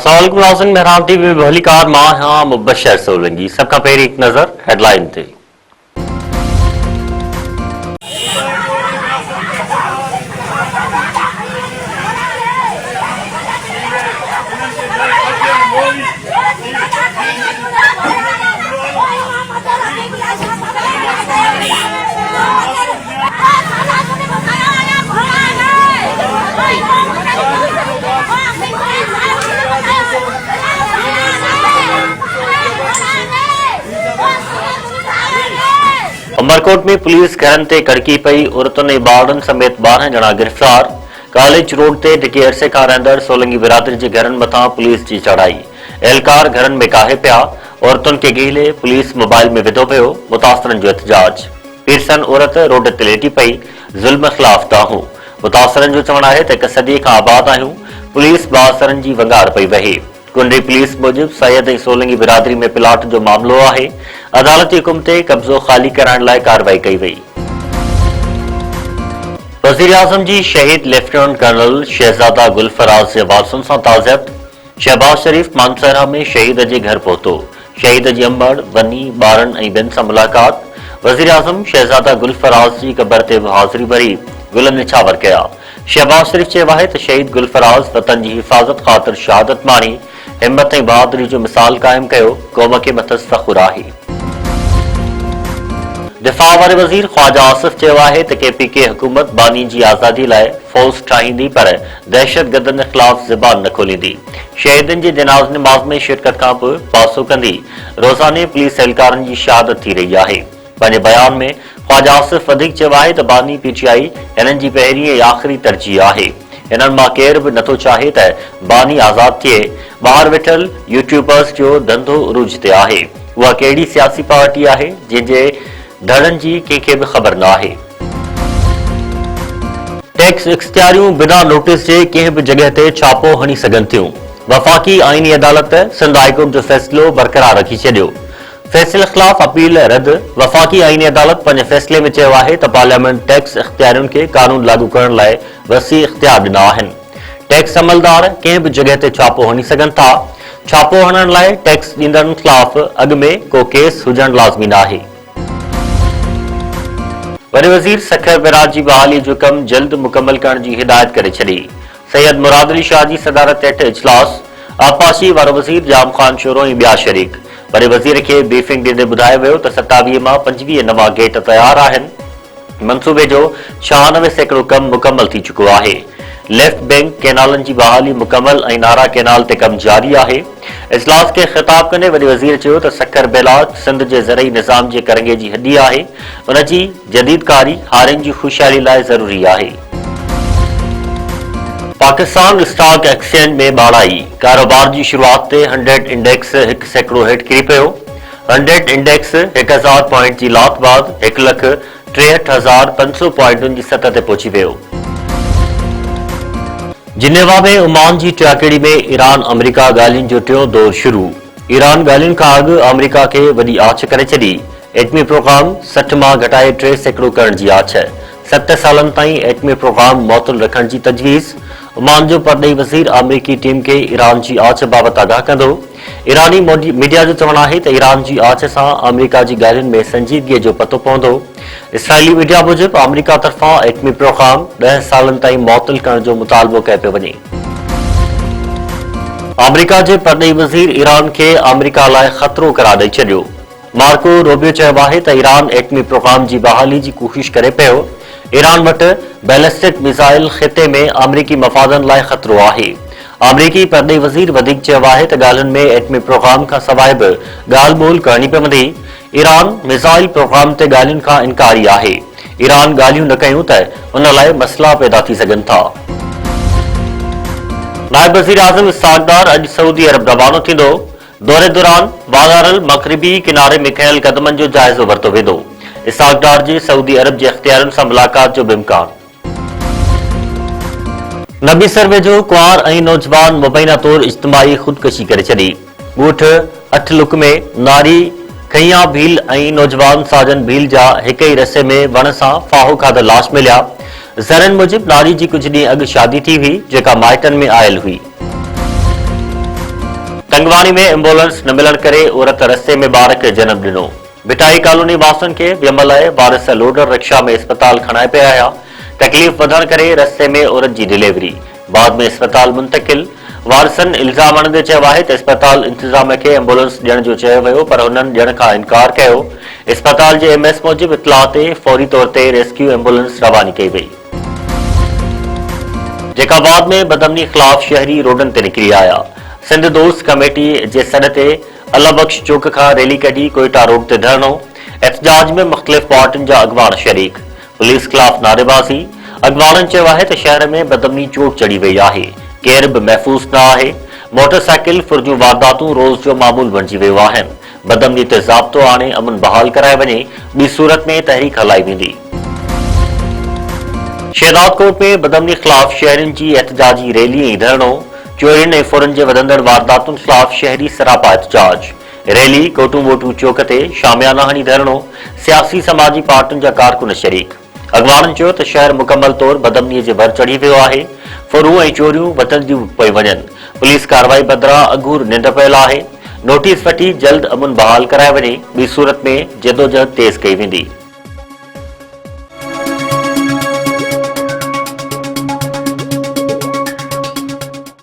अस्सलामुअलैकुम नाज़रीन, मेहरान टीवी में पहली कार मां हां मुबशर सोलंकी। सबका पहले एक नजर हेडलाइन थे। उमरकोट में पुलिस घरन ते कड़की पई, औरतुनि ऐं ॿारनि समेत 12 ॼणा गिरफ़्तार। कॉलेज रोड ते टिके अरसे खां रहंदड़ सोलंकी बिरादरी जे घरनि मथां पुलिस जी चढ़ाई। एहलकार घरनि में काहे पिया, औरतुनि खे घेले पुलिस मोबाइल में विधो पियो। मुतासिरनि जो एहतजाज। पीरसन औरत रोड ते लेटी पई, ज़ुल्म ख़िलाफ़ दाहूं। मुतासिरनि जो चवणु आहे त हिक सदी खां आबाद आहियूं, पुलिस बासरनि जी वंगार पई वहे। कुंडी पुलिस मूजिब सैयद ऐं सोलंकी बिरादरी में प्लाट जो मामलो आहे। अदालती हुकुम ते कब्ज़ो ख़ाली कराइण लाइ कार्रवाई कई वई। वज़ीर आज़म जी शहीद लेफ्टिनेंट कर्नल शहज़ादा गुलफराज जे वारसुनि सां ताज़ियत। शहबाज शरीफ़ मानसरा में शहीद जे घर पहुतो। शहीद जी अंबड़, वनी, ॿारनि ऐं ॿियनि सां मुलाक़ात। वज़ीर आज़म शहज़ादा गुलफराज जी क़बर ते हाज़िरी भरी गुलनि निछावर कया। शहबाज शरीफ़ चयो आहे त शहीद गुलफराज वतन जी हिफ़ाज़त ख़ातिर शहादत माणी, हिम्मत ऐं बहादुरी जो मिसाल क़ाइम कयो। क़ौम खे मथस फ़ख़्रु आहे। दिफ़ा वारे वज़ीर ख्वाजा आसिफ चयो आहे त KPK हुकूमत बानी जी आज़ादी लाइ फ़ौज ठाहींदी, पर दहशतगर्दनि ख़िलाफ़ ज़बान न खोलींदी। शहीदनि जे जनाज़ नमाज़ में शिरकत खां पोइ पासो कंदी रोज़ाने पुलिस एहलकारनि जी शहादत थी रही आहे। पंहिंजे बयान में ख्वाजा आसिफ वधीक चयो आहे त बानी PTI हिननि जी पहिरीं ऐं आख़िरी तरजीह आहे। हिननि मां केर बि नथो चाहे त बानी आज़ाद थिए। ॿाहिरि वेठल यूट्यूबर्स जो धंधो उरूज ते आहे। उहा कहिड़ी सियासी पार्टी आहे जंहिंजे धड़नि जी कंहिंखे बि ख़बर न आहे। टैक्स इख्तियारियूं बिना नोटिस जे कंहिं बि जॻह ते छापो हणी सघनि थियूं। वफ़ाक़ी आईनी अदालत सिंध हाईकोर्ट जो फ़ैसिलो बरक़रार रखी छॾियो। फ़ैसिले ख़िलाफ़ अपील रद्द। वफ़ाक़ी आईनी अदालत पंहिंजे फ़ैसिले में चयो आहे त पार्लियामेंट टैक्स इख्तियारियुनि खे कानून लागू करण लाइ वसी इख्तियार ॾिना आहिनि। टैक्स अमलदार कंहिं बि जॻह ते छापो हणी सघनि था। छापो हणण लाइ टैक्स ॾींदड़नि ख़िलाफ़ अॻु में को केस हुजणु लाज़मी न आहे। वॾे वज़ीर सखर बैराज जी बहाली जो कम जल्द मुकम्मल करण जी हिदायत करे छॾी। सैयद मुराद अली शाह जी सदारत हेठि इजलास। आबपाशी वारो वज़ीर जाम ख़ान शोरो ऐं ॿिया शरीक। वॾे वज़ीर खे ब्रीफिंग ॾींदे ॿुधायो वियो त 27 मां 25 नवां गेट तयार आहिनि। मंसूबे जो 96% कम मुकम्मल थी चुको आहे। लेफ्ट बैंक कैनालनि जी बहाली मुकम्मल ऐं नारा कैनाल ते कम जारी आहे। इजलास खे ख़िताब कंदे वॾे वज़ीर चयो त सखर बैराज सिंध जे ज़रई निज़ाम जे करंगे जी हड्डी आहे। उन जी जदीदकारी हारियुनि जी ख़ुशहाली लाइ ज़रूरी आहे। पाकिस्तान स्टॉक एक्सचेंज में ॿाड़ाई। कारोबार जी शुरूआत ते 100 इंडेक्स 1 सैकड़ो हेठि किरी पियो। 100 इंडेक्स 1000 पॉइंट जी लात बाद 1,63,500 पॉइंटुनि जी सतह ते पहुची वियो। जिनेवा में ओमान जी टियाकेड़ी में ईरान अमेरिका ॻाल्हियुनि जो टियों दौर शुरू। ईरान ॻाल्हियुनि खां अॻु अमेरिका खे वॾी आछ करे छॾी। एटमी प्रोग्राम 60 मां घटाए 3 सैकड़ो करण जी आछ। 7 सालनि ताईं एटमी प्रोग्राम मुअत्तल रखण जी तजवीज़। ओमान जो परॾेही वज़ीर अमेरिकी टीम खे ईरान जी आछ बाबति आगाह कंदो। ईरानी मीडिया जो चवणु आहे त ईरान जी आछ सां अमेरिका जी ॻाल्हियुनि में संजीदगीअ जो पतो पवंदो। इसराइली मीडिया मूजिब अमेरिका तरफ़ां एटमी प्रोग्राम 10 सालनि ताईं मुअत्तल करण जो मुतालबो कयो पियो वञे। अमेरिका जे परॾेही वज़ीर ईरान खे अमेरिका लाइ ख़तरो करार ॾेई छॾियो। मार्को रूबियो चयो आहे त ईरान एटमी प्रोग्राम जी बहाली जी कोशिश करे पियो। ईरान वटि बैलिस्टिक मिसाइल ख़िते में अमेरिकी मफ़ादनि लाइ ख़तरो आहे। अमेरिकी परॾेही वज़ीर वधीक चयो आहे त ॻाल्हियुनि में एटमी प्रोग्राम खां सवाइ बि ॻाल्हि ॿोल करणी पवंदी। ईरान मिसाइल प्रोग्राम ते ॻाल्हियुनि खां इनकारी आहे। ईरान ॻाल्हियूं न कयूं त उन लाइ मसइला पैदा थी सघनि था। नायब वज़ीर आज़म इसहाक़ डार अॼु सऊदी अरब रवानो थींदो। दौरे दौरान वाधारल मग़रिबी किनारे में खयल क़दमनि जो जाइज़ो वरितो वेंदो। इसहाक़ डार जे सऊदी अरब जे इख्तियारियुनि सां मुलाक़ात जो बि इम्कान। नबी सर्वे जो कुंवार ऐं नौजवान मुबैना तौर इज्तिमाई ख़ुदकशी करे छॾी। ॻोठ 8 लुक में नारी खैया भील ऐं नौजवान साजन भील जा हिक ई रसे में वण सां फाहो खाधल लाश मिलिया। ज़रनि मूजिब नारी जी कुझु ॾींहं अॻु शादी थी हुई जेका माइटनि में आयल हुई। कंगवानी में एम्बुलेंस न मिलण करे औरत रस्ते में ॿार खे जनम ॾिनो। भिटाई कॉलोनी वासन के वियम लाइ वारिस लोडर रिक्शा में अस्पताल खणाए पिया आया। तकलीफ़ वधण करे रस्ते में औरत जी डिलीवरी, बाद में अस्पताल मुंतकिल। वारिसन इल्ज़ाम आणंदे चयो आहे त अस्पताल इंतज़ाम खे एम्बुलेंस ॾियण जो चयो वियो पर हुननि ॾियण खां इनकार कयो। अस्पताल जे एमएस मूजिब इतलाह ते फौरी तौर ते रेस्क्यू एम्बुलेंस रवानी कई वई, जेका बाद में बदमनी ख़िलाफ़ शहरी रोडन ते निकिरी आया। सिंध दोस्त कमेटी जे सॾ ते अल्लाह बख्श चौक खां रैली कढी कोयटा रोड ते धरणो। एहतजाज में मुख़्तलिफ़ पार्टियुनि जा अॻवान शरीक। पुलिस ख़िलाफ़ नारेबाज़ी। अॻवाननि चयो आहे त शहर में बदमनी चोट चढ़ी वई आहे, केर बि महफ़ूज़ न आहे। मोटरसाइकिल फुर्जूं वारदातूं रोज़ जो मामूल बणिजी वियो आहिनि। बदमनी ते ज़ाब्तो आणे अमन बहाल कराए वञे, ॿी सूरत में तहरीक हलाई वेंदी। शहदादकोट में बदमनी ख़िलाफ़ शहरियुनि जी एहतजाजी रैली ऐं धरणो। चोरियुनि ऐं फुरनि जे वधंदड़ वारदातुनि ख़िलाफ़ शहरी सरापा एहतजाज। रैली कोटू वोटू चौक ते शामियाना हणी धरणो। सियासी समाजी पार्टियुनि जा कारकुन शरीक। अॻवाननि चयो त शहर मुकमल तौर बदमनीअ जे भर चढ़ी वियो आहे। फुरूं ऐं चोरियूं वधंदियूं पई वञनि। पुलिस कार्रवाई बदिरां अघूर निंड पियल आहे। नोटिस वठी जल्द अमन बहाल कराए वञे, ॿी सूरत में जदोजहद तेज़ कई वेंदी।